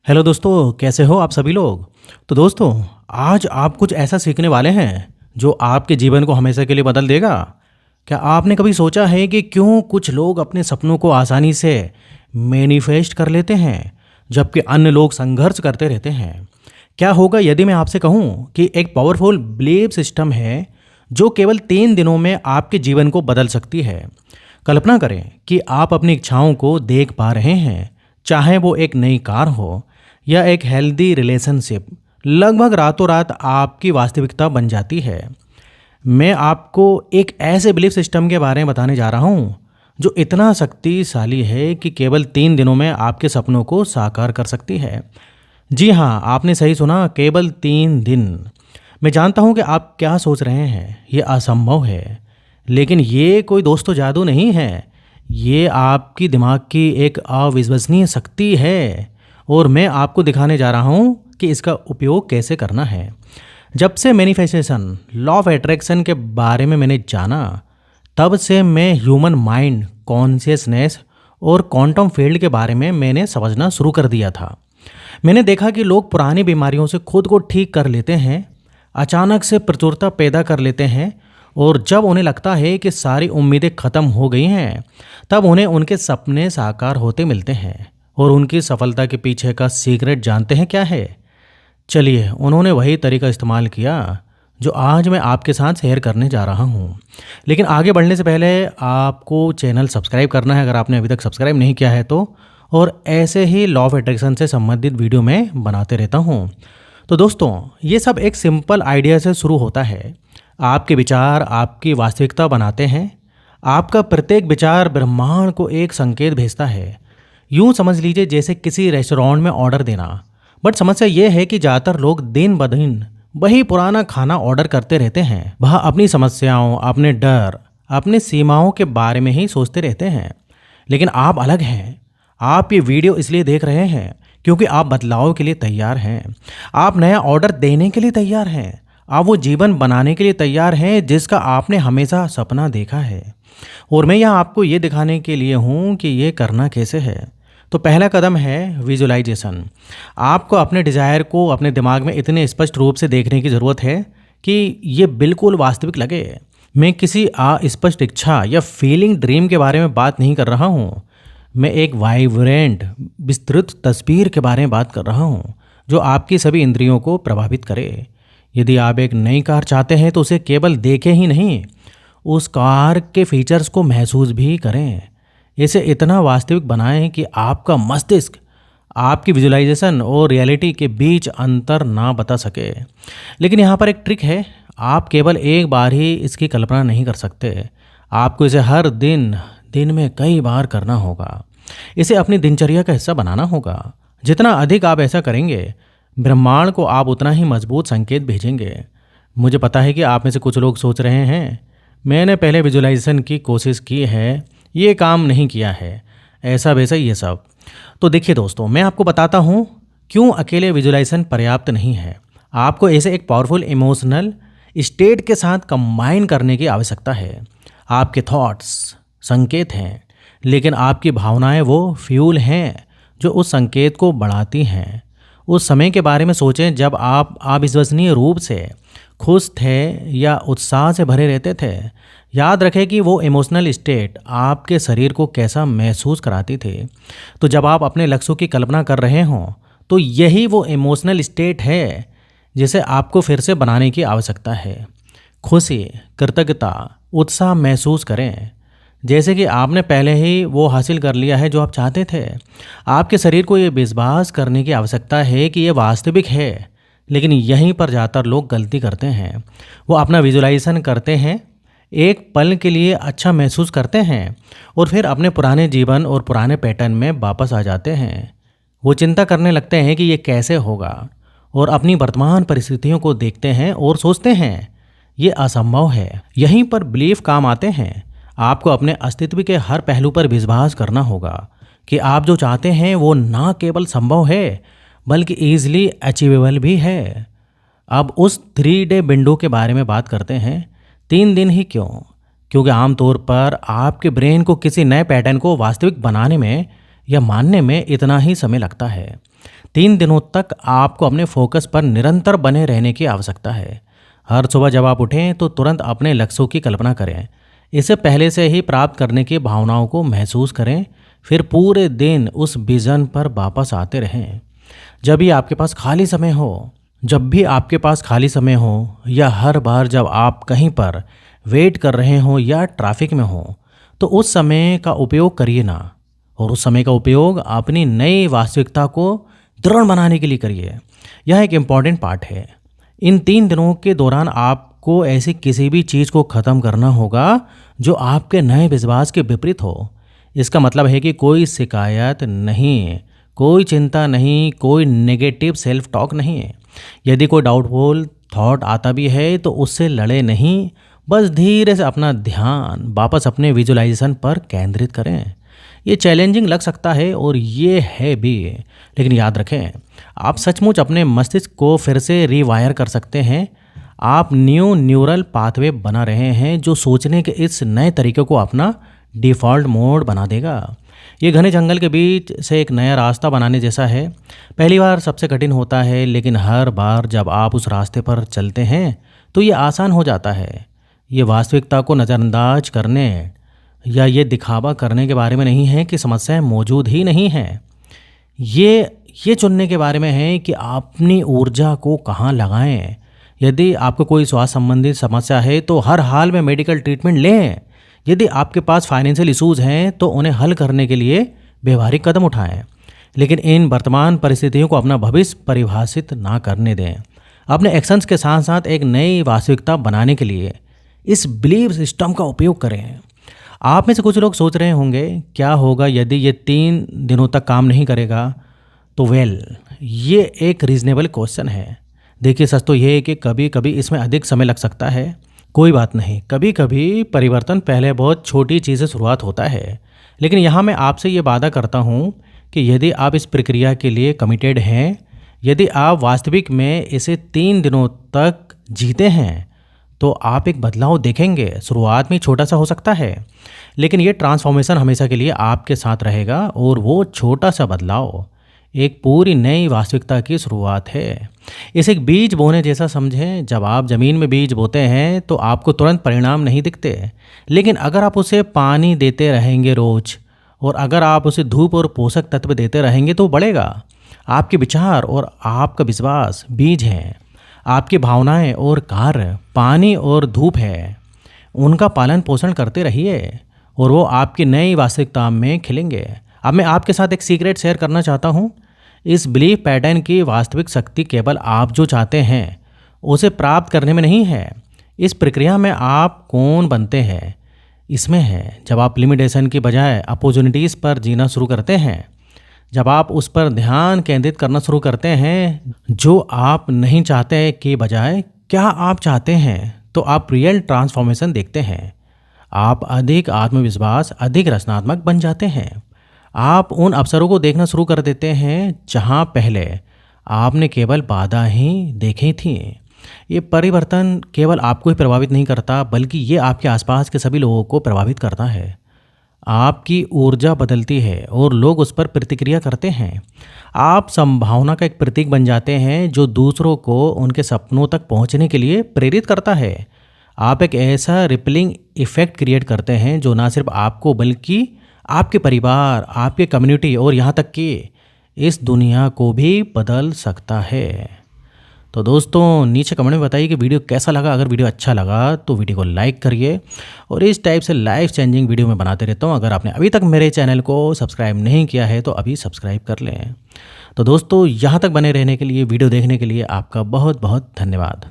Hello दोस्तों, कैसे हो आप सभी लोग। तो दोस्तों, आज आप कुछ ऐसा सीखने वाले हैं जो आपके जीवन को हमेशा के लिए बदल देगा। क्या आपने कभी सोचा है कि क्यों कुछ लोग अपने सपनों को आसानी से मैनिफेस्ट कर लेते हैं जबकि अन्य लोग संघर्ष करते रहते हैं। क्या होगा यदि मैं आपसे कहूँ कि एक पावरफुल बिलीफ सिस्टम है जो केवल 3 दिनों में आपके जीवन को बदल सकती है। कल्पना करें कि आप अपनी इच्छाओं को देख पा रहे हैं, चाहे वो एक नई कार हो या एक हेल्दी रिलेशनशिप, लगभग रातों रात आपकी वास्तविकता बन जाती है। मैं आपको एक ऐसे बिलीफ सिस्टम के बारे में बताने जा रहा हूँ जो इतना शक्तिशाली है कि केवल 3 दिनों में आपके सपनों को साकार कर सकती है। जी हाँ, आपने सही सुना, केवल 3 दिन। मैं जानता हूँ कि आप क्या सोच रहे हैं, ये असंभव है। लेकिन ये कोई दोस्तों जादू नहीं है, ये आपकी दिमाग की एक अविश्वसनीय शक्ति है। और मैं आपको दिखाने जा रहा हूँ कि इसका उपयोग कैसे करना है। जब से मैनिफेस्टेशन, लॉ ऑफ अट्रैक्शन के बारे में मैंने जाना, तब से मैं ह्यूमन माइंड, कॉन्शियसनेस और क्वांटम फील्ड के बारे में मैंने समझना शुरू कर दिया था। मैंने देखा कि लोग पुरानी बीमारियों से खुद को ठीक कर लेते हैं, अचानक से प्रचुरता पैदा कर लेते हैं, और जब उन्हें लगता है कि सारी उम्मीदें खत्म हो गई हैं, तब उन्हें उनके सपने साकार होते मिलते हैं। और उनकी सफलता के पीछे का सीक्रेट जानते हैं क्या है? चलिए, उन्होंने वही तरीका इस्तेमाल किया जो आज मैं आपके साथ शेयर करने जा रहा हूँ। लेकिन आगे बढ़ने से पहले आपको चैनल सब्सक्राइब करना है अगर आपने अभी तक सब्सक्राइब नहीं किया है तो। और ऐसे ही लॉ ऑफ अट्रैक्शन से संबंधित वीडियो मैं बनाते रहता हूँ। तो दोस्तों, ये सब एक सिंपल आइडिया से शुरू होता है। आपके विचार आपकी वास्तविकता बनाते हैं। आपका प्रत्येक विचार ब्रह्मांड को एक संकेत भेजता है। यूं समझ लीजिए जैसे किसी रेस्टोरेंट में ऑर्डर देना। बट समस्या यह है कि ज़्यादातर लोग दिन ब दिन वही पुराना खाना ऑर्डर करते रहते हैं। वह अपनी समस्याओं, अपने डर, अपनी सीमाओं के बारे में ही सोचते रहते हैं। लेकिन आप अलग हैं। आप ये वीडियो इसलिए देख रहे हैं क्योंकि आप बदलाव के लिए तैयार हैं। आप नया ऑर्डर देने के लिए तैयार हैं। आप वो जीवन बनाने के लिए तैयार हैं जिसका आपने हमेशा सपना देखा है। और मैं यहाँ आपको ये दिखाने के लिए हूँ कि ये करना कैसे है। तो पहला कदम है विजुअलाइजेशन। आपको अपने डिज़ायर को अपने दिमाग में इतने स्पष्ट रूप से देखने की ज़रूरत है कि ये बिल्कुल वास्तविक लगे। मैं किसी अस्पष्ट इच्छा या फीलिंग ड्रीम के बारे में बात नहीं कर रहा हूँ। मैं एक वाइब्रेंट, विस्तृत तस्वीर के बारे में बात कर रहा हूँ जो आपकी सभी इंद्रियों को प्रभावित करे। यदि आप एक नई कार चाहते हैं तो उसे केवल देखें ही नहीं, उस कार के फीचर्स को महसूस भी करें। इसे इतना वास्तविक बनाएं कि आपका मस्तिष्क आपकी विजुअलाइजेशन और रियलिटी के बीच अंतर ना बता सके। लेकिन यहाँ पर एक ट्रिक है। आप केवल एक बार ही इसकी कल्पना नहीं कर सकते। आपको इसे हर दिन, दिन में कई बार करना होगा। इसे अपनी दिनचर्या का हिस्सा बनाना होगा। जितना अधिक आप ऐसा करेंगे, ब्रह्मांड को आप उतना ही मजबूत संकेत भेजेंगे। मुझे पता है कि आप में से कुछ लोग सोच रहे हैं, मैंने पहले विजुअलाइजेशन की कोशिश की है, ये काम नहीं किया है, ऐसा वैसा ये सब। तो देखिए दोस्तों, मैं आपको बताता हूँ क्यों अकेले विजुअलाइजेशन पर्याप्त नहीं है। आपको ऐसे एक पावरफुल इमोशनल स्टेट के साथ कंबाइन करने की आवश्यकता है। आपके थॉट्स संकेत हैं, लेकिन आपकी भावनाएं वो फ्यूल हैं जो उस संकेत को बढ़ाती हैं। उस समय के बारे में सोचें जब आप अविश्वसनीय रूप से खुश थे या उत्साह से भरे रहते थे। याद रखें कि वो इमोशनल स्टेट आपके शरीर को कैसा महसूस कराती थी। तो जब आप अपने लक्ष्यों की कल्पना कर रहे हों, तो यही वो इमोशनल स्टेट है जिसे आपको फिर से बनाने की आवश्यकता है। खुशी, कृतज्ञता, उत्साह महसूस करें जैसे कि आपने पहले ही वो हासिल कर लिया है जो आप चाहते थे। आपके शरीर को ये विश्वास करने की आवश्यकता है कि ये वास्तविक है। लेकिन यहीं पर ज़्यादातर लोग गलती करते हैं। वो अपना विजुअलाइजेशन करते हैं, एक पल के लिए अच्छा महसूस करते हैं और फिर अपने पुराने जीवन और पुराने पैटर्न में वापस आ जाते हैं। वो चिंता करने लगते हैं कि ये कैसे होगा, और अपनी वर्तमान परिस्थितियों को देखते हैं और सोचते हैं ये असंभव है। यहीं पर बिलीफ काम आते हैं। आपको अपने अस्तित्व के हर पहलू पर विश्वास करना होगा कि आप जो चाहते हैं वो ना केवल संभव है बल्कि ईजिली अचीवेबल भी है। अब उस 3 डे विंडो के बारे में बात करते हैं। 3 दिन ही क्यों? क्योंकि आमतौर पर आपके ब्रेन को किसी नए पैटर्न को वास्तविक बनाने में या मानने में इतना ही समय लगता है। 3 दिनों तक आपको अपने फोकस पर निरंतर बने रहने की आवश्यकता है। हर सुबह जब आप उठें तो तुरंत अपने लक्ष्यों की कल्पना करें। इसे पहले से ही प्राप्त करने की भावनाओं को महसूस करें, फिर पूरे दिन उस विज़न पर वापस आते रहें। जब भी आपके पास खाली समय हो जब भी आपके पास खाली समय हो या हर बार जब आप कहीं पर वेट कर रहे हो या ट्रैफिक में हो, तो उस समय का उपयोग करिए ना। और उस समय का उपयोग अपनी नई वास्तविकता को दृढ़ बनाने के लिए करिए। यह एक इम्पॉर्टेंट पार्ट है। इन 3 दिनों के दौरान आपको ऐसी किसी भी चीज़ को ख़त्म करना होगा जो आपके नए विश्वास के विपरीत हो। इसका मतलब है कि कोई शिकायत नहीं, कोई चिंता नहीं, कोई नेगेटिव सेल्फ टॉक नहीं है। यदि कोई डाउटफुल थॉट आता भी है तो उससे लड़े नहीं, बस धीरे से अपना ध्यान वापस अपने विजुअलाइजेशन पर केंद्रित करें। ये चैलेंजिंग लग सकता है और ये है भी, लेकिन याद रखें, आप सचमुच अपने मस्तिष्क को फिर से रीवायर कर सकते हैं। आप न्यूरल पाथवे बना रहे हैं जो सोचने के इस नए तरीके को अपना डिफ़ॉल्ट मोड बना देगा। ये घने जंगल के बीच से एक नया रास्ता बनाने जैसा है। पहली बार सबसे कठिन होता है, लेकिन हर बार जब आप उस रास्ते पर चलते हैं तो ये आसान हो जाता है। ये वास्तविकता को नज़रअंदाज करने या ये दिखावा करने के बारे में नहीं है कि समस्याएं मौजूद ही नहीं हैं। ये चुनने के बारे में है कि अपनी ऊर्जा को कहाँ लगाएं। यदि आपको कोई स्वास्थ्य संबंधित समस्या है तो हर हाल में मेडिकल ट्रीटमेंट लें। यदि आपके पास फाइनेंशियल इश्यूज हैं तो उन्हें हल करने के लिए व्यवहारिक कदम उठाएं। लेकिन इन वर्तमान परिस्थितियों को अपना भविष्य परिभाषित ना करने दें। अपने एक्शंस के साथ साथ एक नई वास्तविकता बनाने के लिए इस बिलीव सिस्टम का उपयोग करें। आप में से कुछ लोग सोच रहे होंगे, क्या होगा यदि ये 3 दिनों तक काम नहीं करेगा? तो ये एक रीजनेबल क्वेश्चन है। देखिए, सच तो ये है कि कभी कभी इसमें अधिक समय लग सकता है। कोई बात नहीं, कभी कभी परिवर्तन पहले बहुत छोटी चीज़ से शुरुआत होता है। लेकिन यहाँ मैं आपसे ये वादा करता हूँ कि यदि आप इस प्रक्रिया के लिए कमिटेड हैं, यदि आप वास्तविक में इसे 3 दिनों तक जीते हैं, तो आप एक बदलाव देखेंगे। शुरुआत में छोटा सा हो सकता है, लेकिन ये ट्रांसफॉर्मेशन हमेशा के लिए आपके साथ रहेगा और वो छोटा सा बदलाव एक पूरी नई वास्तविकता की शुरुआत है। इसे एक बीज बोने जैसा समझें। जब आप ज़मीन में बीज बोते हैं तो आपको तुरंत परिणाम नहीं दिखते, लेकिन अगर आप उसे पानी देते रहेंगे रोज, और अगर आप उसे धूप और पोषक तत्व देते रहेंगे तो बढ़ेगा। आपके विचार और आपका विश्वास बीज हैं। आपकी भावनाएं और कार्य पानी और धूप है। उनका पालन पोषण करते रहिए और वो आपकी नई वास्तविकता में खिलेंगे। अब मैं आपके साथ एक सीक्रेट शेयर करना चाहता हूँ। इस बिलीफ पैटर्न की वास्तविक शक्ति केवल आप जो चाहते हैं उसे प्राप्त करने में नहीं है। इस प्रक्रिया में आप कौन बनते हैं इसमें है। जब आप लिमिटेशन की बजाय अपॉर्चुनिटीज़ पर जीना शुरू करते हैं, जब आप उस पर ध्यान केंद्रित करना शुरू करते हैं जो आप नहीं चाहते के बजाय क्या आप चाहते हैं, तो आप रियल ट्रांसफॉर्मेशन देखते हैं। आप अधिक आत्मविश्वास, अधिक रचनात्मक बन जाते हैं। आप उन अवसरों को देखना शुरू कर देते हैं जहां पहले आपने केवल बाधा ही देखी थी। ये परिवर्तन केवल आपको ही प्रभावित नहीं करता, बल्कि ये आपके आसपास के सभी लोगों को प्रभावित करता है। आपकी ऊर्जा बदलती है और लोग उस पर प्रतिक्रिया करते हैं। आप संभावना का एक प्रतीक बन जाते हैं जो दूसरों को उनके सपनों तक पहुंचने के लिए प्रेरित करता है। आप एक ऐसा रिपलिंग इफेक्ट क्रिएट करते हैं जो ना सिर्फ आपको बल्कि आपके परिवार, आपके कम्युनिटी और यहाँ तक कि इस दुनिया को भी बदल सकता है। तो दोस्तों, नीचे कमेंट में बताइए कि वीडियो कैसा लगा। अगर वीडियो अच्छा लगा तो वीडियो को लाइक करिए और इस टाइप से लाइफ चेंजिंग वीडियो मैं बनाते रहता हूँ। अगर आपने अभी तक मेरे चैनल को सब्सक्राइब नहीं किया है तो अभी सब्सक्राइब कर लें। तो दोस्तों, यहाँ तक बने रहने के लिए, वीडियो देखने के लिए आपका बहुत बहुत धन्यवाद।